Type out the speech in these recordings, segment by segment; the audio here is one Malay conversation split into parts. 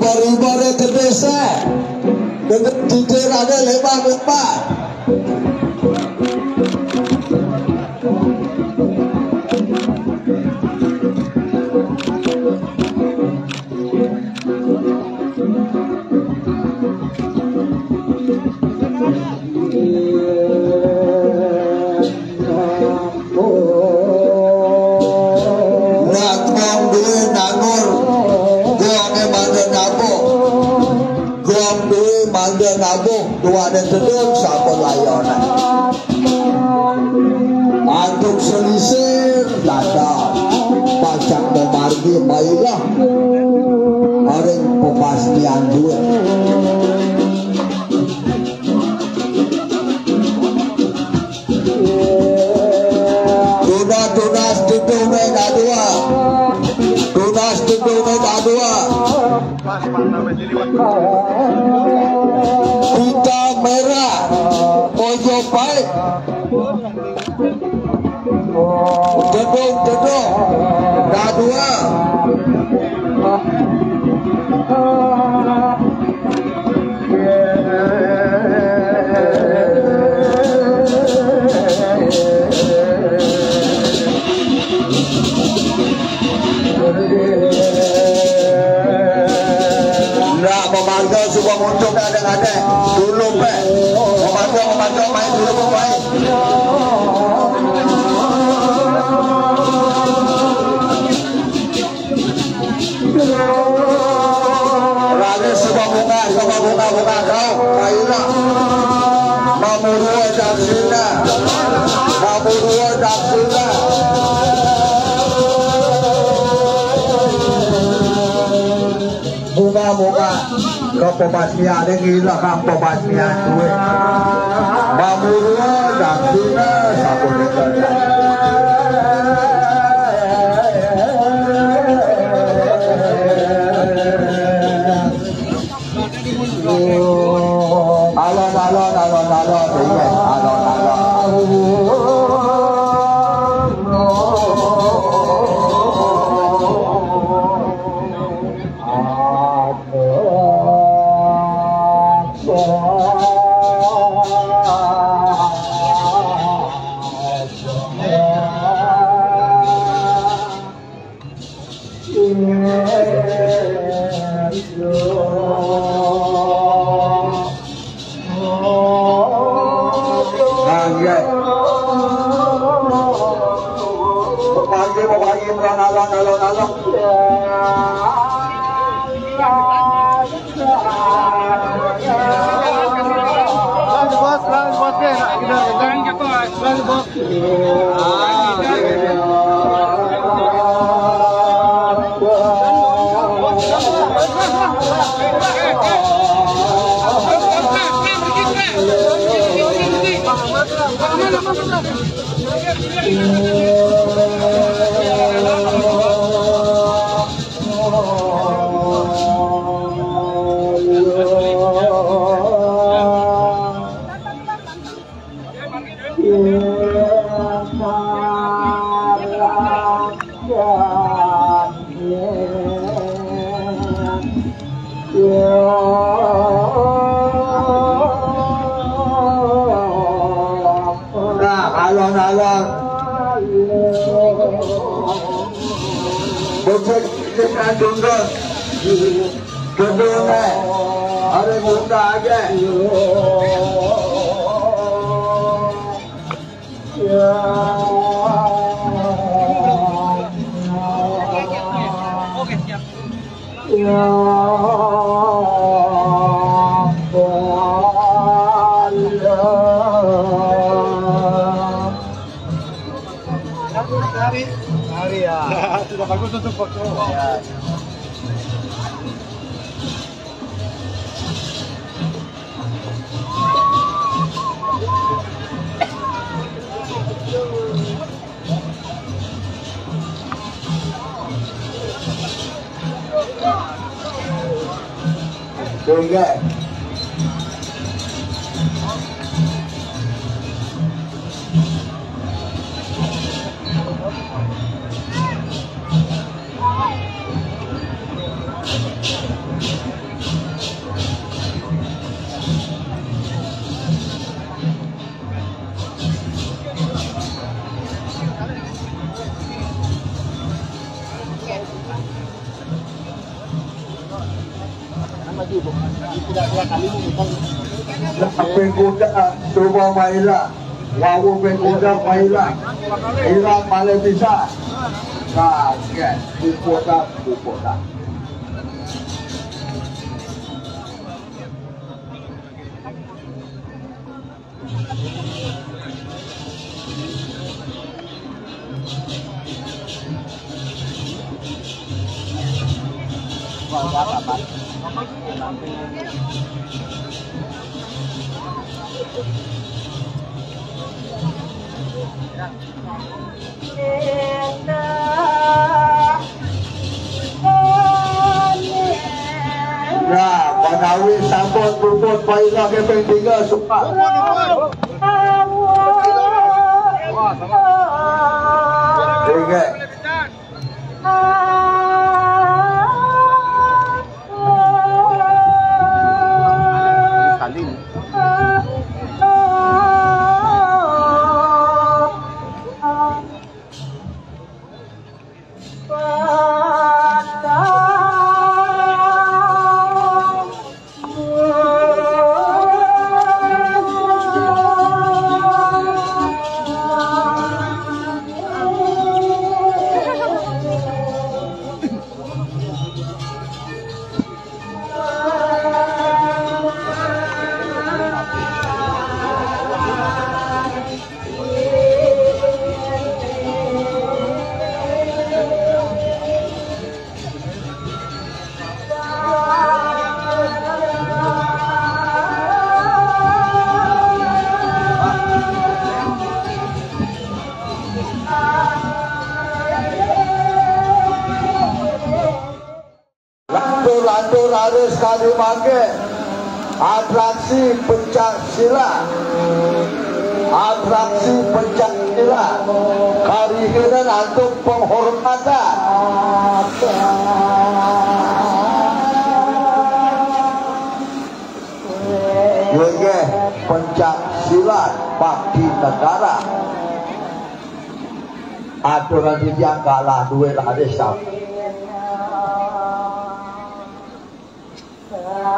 riba-riba ke desa. Titik ada lebar-lebar. Dua dan sedung siapa layanan antuk selisir dada pacak memargi baiklah orang pemastian duit tunas sedung mega dua tunas sedung mega dua pita merah ojo baik dedung dah dua memantau sebuah muncul ada dulu memantau main dulu baik rada sebuah bunga kau baiklah nomor 2 Daksina bunga kau pemastian ada gila kang pemastian duit mamurua Daksina satu negara ada muka aja hari ya sudah bagus untuk foto ya. Sehingga Pengkuda coba mainlah, wawu pengkuda mainlah, Iran Malaysia, kaget, kupoda. Nah, Panawi sambut bubut baiklah keping 3 suka. Tiga. Saling. Lantur harus kali pakai atraksi pencak silat, kali ini untuk penghormatan. Ini pencak silat bakti negara. Aturan dia kalah dua hari sama. Yeah.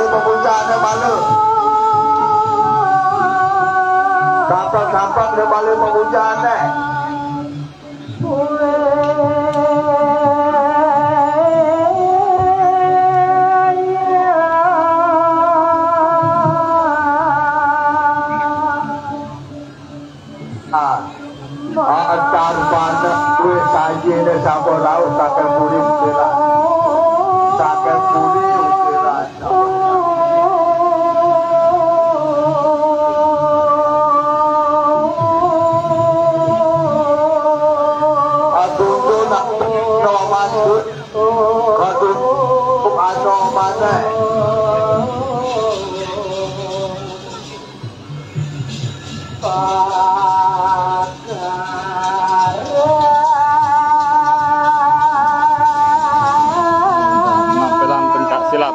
pemuncak dia balik. Sampai dia balik pemuncak dia. Antar pada kue saji ni sampai laut takkan puri kira, takkan puri kira. Aduh tu nak normal tu, aduh aduh mana? Silap.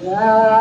Yeah.